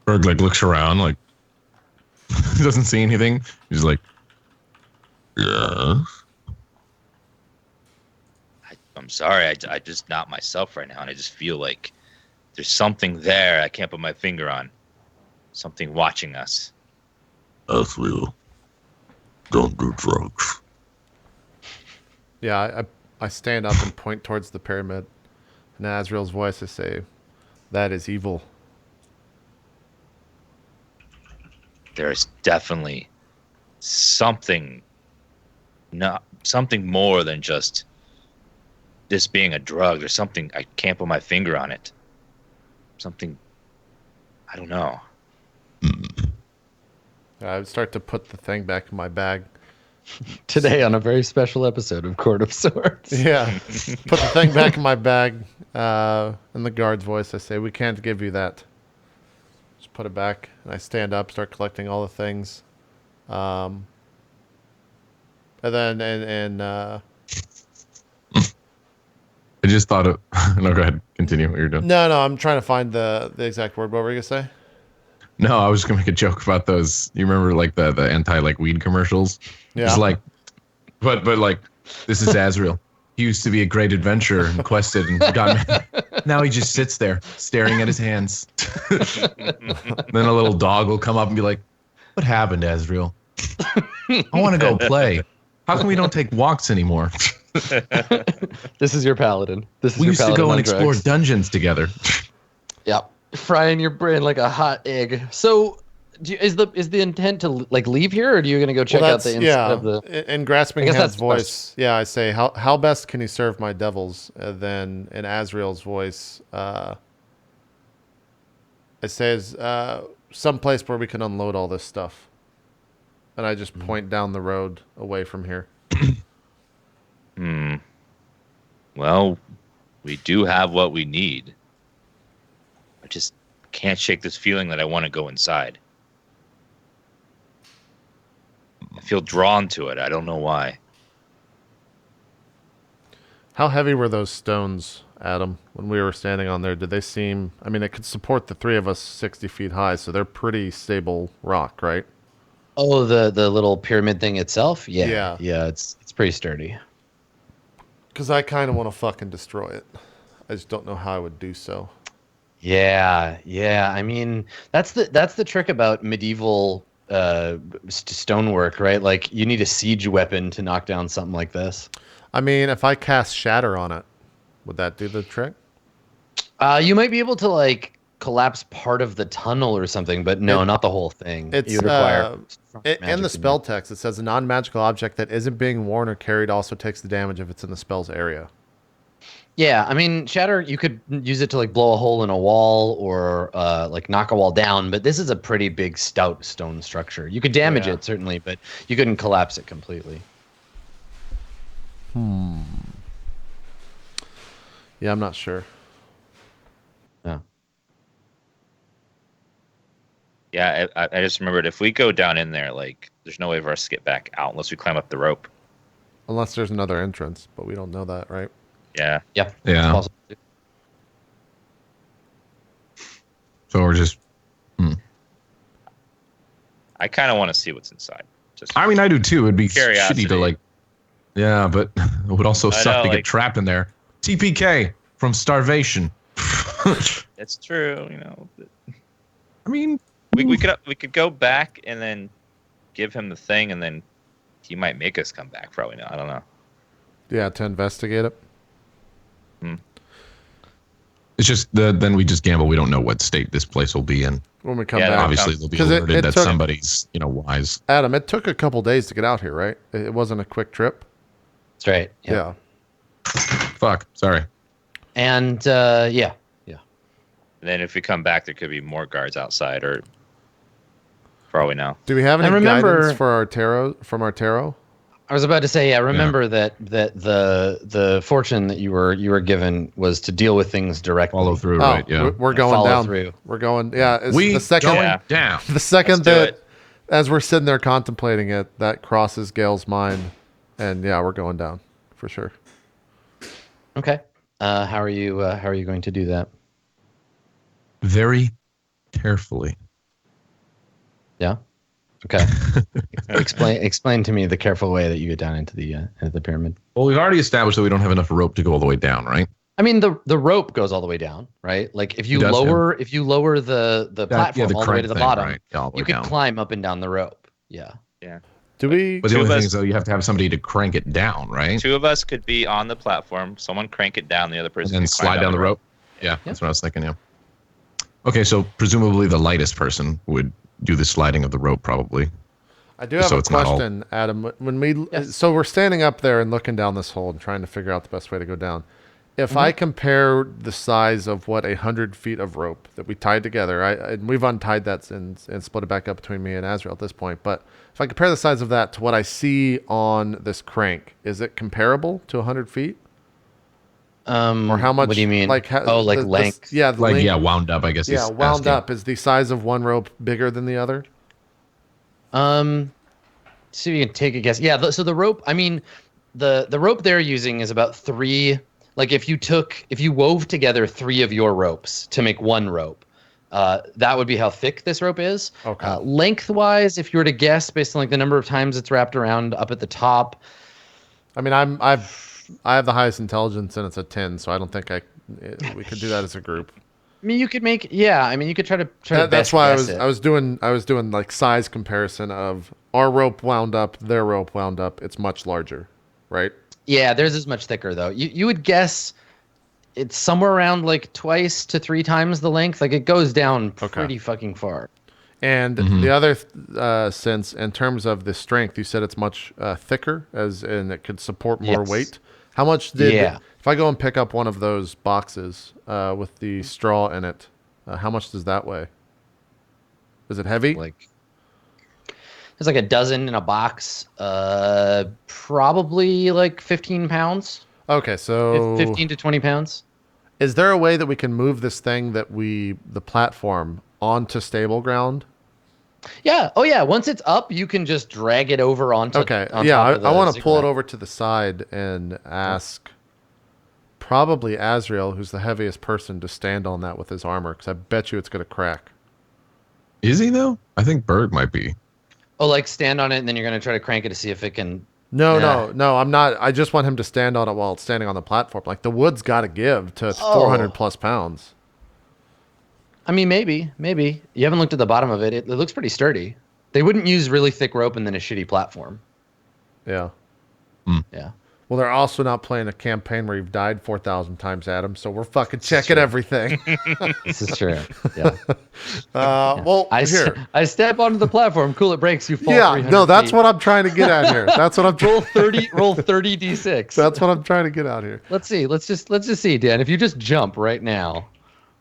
Berg like looks around like he doesn't see anything. He's like, Yes. I'm sorry. I just not myself right now, and I just feel like there's something there I can't put my finger on. Something watching us. Azrael, don't do drugs. Yeah, I stand up and point towards the pyramid. In Azrael's voice, I say, that is evil. There's definitely something more than just this being a drug. There's something I can't put my finger on it. something. I don't know. I would start to put the thing back in my bag. Today on a very special episode of Court of Swords. Yeah. Put the thing back in my bag. In the guard's voice, I say, "We can't give you that." Just put it back. And I stand up, start collecting all the things. And then, I just thought of. No, go ahead. Continue what you're doing. no, I'm trying to find the exact word. What were you going to say? No, I was gonna make a joke about those. You remember like the anti like weed commercials? Yeah. It's like, but like this is Azrael. He used to be a great adventurer and quested and got. Now he just sits there staring at his hands. Then a little dog will come up and be like, "What happened, Azrael? I want to go play. How come we don't take walks anymore? This is your paladin. This is We your used to paladin go on and explore drugs. dungeons together." Yep. Frying your brain like a hot egg. So, is the intent to like leave here, or are you going to go check out the inside of the? In grasping I guess hand's that's voice, yeah, I say, how best can he serve my devils? Then in Azrael's voice, it says, some place where we can unload all this stuff. And I just point down the road away from here. Well, we do have what we need. I just can't shake this feeling that I want to go inside. I feel drawn to it. I don't know why. How heavy were those stones, Adam, when we were standing on there? Did they seem... I mean, it could support the three of us 60 feet high, so they're pretty stable rock, right? Oh, the little pyramid thing itself. Yeah. Yeah. It's pretty sturdy. Because I kind of want to fucking destroy it. I just don't know how I would do so. Yeah. I mean, that's the trick about medieval stonework, right? Like, you need a siege weapon to knock down something like this. I mean, if I cast Shatter on it, would that do the trick? You might be able to like collapse part of the tunnel or something, but no, not the whole thing. It's You would require in magic the to spell do text. It says a non-magical object that isn't being worn or carried also takes the damage if it's in the spell's area. it. Yeah, I mean, Shatter, you could use it to like blow a hole in a wall or like knock a wall down, but this is a pretty big, stout stone structure. You could damage Yeah. it certainly, but you couldn't collapse it completely. Yeah, I'm not sure. No. Yeah, I just remembered if we go down in there, like, there's no way for us to get back out unless we climb up the rope. Unless there's another entrance, but we don't know that, right? Yeah. Yeah. Yeah. it's possible. So we're just. I kind of want to see what's inside. Just I mean, I do too. It'd be Curiosity. shitty to like. Yeah, but it would also I suck know, to like- get trapped in there. TPK from starvation. it's true, you know. I mean, We could go back and then give him the thing, and then he might make us come back. Probably not. I don't know. Yeah, to investigate it. it's just then we just gamble. We don't know what state this place will be in. When we come Yeah, back. Obviously, they'll be 'Cause it alerted that took- somebody's wise. Adam, it took a couple days to get out here, right? It wasn't a quick trip. That's right. Yeah. Fuck. Sorry. And yeah. And then if we come back, there could be more guards outside, or for all we know. Do we have any And remember- guidance for our tarot from our tarot? I was about to say, yeah. Remember that the fortune that you were given was to deal with things directly. Follow through, Oh, right? Yeah. we're going Follow down. through. We're going. Yeah. It's We the second. going Yeah. down. The second Let's do that, it. as we're sitting there contemplating it, that crosses Gail's mind, and yeah, we're going down for sure. Okay. How are you going to do that? Very carefully. Yeah. Okay. explain to me the careful way that you get down into the pyramid. Well, we've already established that we don't have enough rope to go all the way down, right? I mean, the rope goes all the way down, right? Like if you It does, lower the platform the all the way crank to the thing, bottom, right? Yeah, all the you way could down. climb up and down the rope. Yeah. Do we? But the Two only of thing us- is, though, you have to have somebody to crank it down, right? Two of us could be on the platform. Someone crank it down. The other And person then could climb slide down the rope. Yeah, that's what I was thinking. Yeah. Okay, so presumably the lightest person would do the sliding of the rope, probably. I do have So a it's not all- question, Adam. When we Yes. so we're standing up there and looking down this hole and trying to figure out the best way to go down. If I compare the size of what 100 feet of rope that we tied together, and we've untied that and split it back up between me and Azrael at this point, but if I compare the size of that to what I see on this crank, is it comparable to 100 feet? Or how much? What do you mean? Like length? Yeah, the Like, length. yeah, wound up, I guess. Yeah, he's wound asking. up. Is the size of one rope bigger than the other? See if you can take a guess. Yeah, so the rope, I mean, the rope they're using is about 3. Like if you wove together 3 of your ropes to make one rope, that would be how thick this rope is. Okay. Lengthwise, if you were to guess based on like the number of times it's wrapped around up at the top, I mean, I have the highest intelligence and it's a 10, so I don't think we could do that as a group. I mean, you could make, yeah. I mean, you could try to That's best why guess I was doing like size comparison of our rope wound up, their rope wound up. It's much larger, right? Yeah, theirs is much thicker though. You would guess it's somewhere around like 2 to 3 times the length. Like it goes down pretty fucking far. And the other sense, in terms of the strength, you said it's much thicker, as in it could support more weight. How much did if I go and pick up one of those boxes with the straw in it? How much does that weigh? Is it heavy? Like there's like a dozen in a box. Probably like 15 pounds. Okay, so 15 to 20 pounds. Is there a way that we can move this thing the platform onto stable ground? Yeah. Oh yeah. Once it's up, you can just drag it over onto. Okay. On Yeah, top of I want to zigzag. pull it over to the side and ask probably Azrael, who's the heaviest person, to stand on that with his armor, because I bet you it's going to crack. Is he though? I think Berg might be. Oh, like stand on it, and then you're gonna try to crank it to see if it can. No, I'm not. I just want him to stand on it while it's standing on the platform. Like the wood's got to give to 400 plus pounds. I mean, maybe. You haven't looked at the bottom of it. It looks pretty sturdy. They wouldn't use really thick rope and then a shitty platform. Yeah. Yeah. Well, they're also not playing a campaign where you've died 4,000 times, Adam. So we're fucking checking everything. This is true. Yeah. Well, I step onto the platform. Cool, it breaks. You fall. Yeah. 300 No, that's feet. what I'm trying to get at here. That's what I'm Roll 30 d6. That's what I'm trying to get out here. Let's see. Let's just see, Dan. If you just jump right now,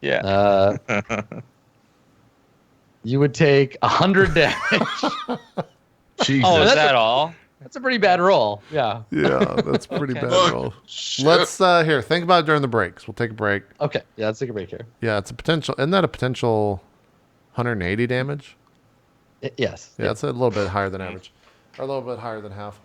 Yeah. you would take 100 damage. Jesus. Oh, is that's that all? That's a pretty bad roll. Yeah. Yeah, that's pretty Okay. bad roll. Let's here think about it during the breaks. We'll take a break. Okay. Yeah, let's take a break here. Yeah, it's a potential. Isn't that a potential 180 damage? Yes. Yeah, it's a little bit higher than average, or a little bit higher than half.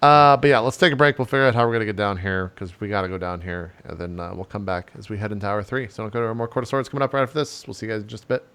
But yeah, let's take a break. We'll figure out how we're gonna get down here, because we got to go down here, and then we'll come back as we head into hour 3. So don't go to more Quarter Swords coming up right after this. We'll see you guys in just a bit.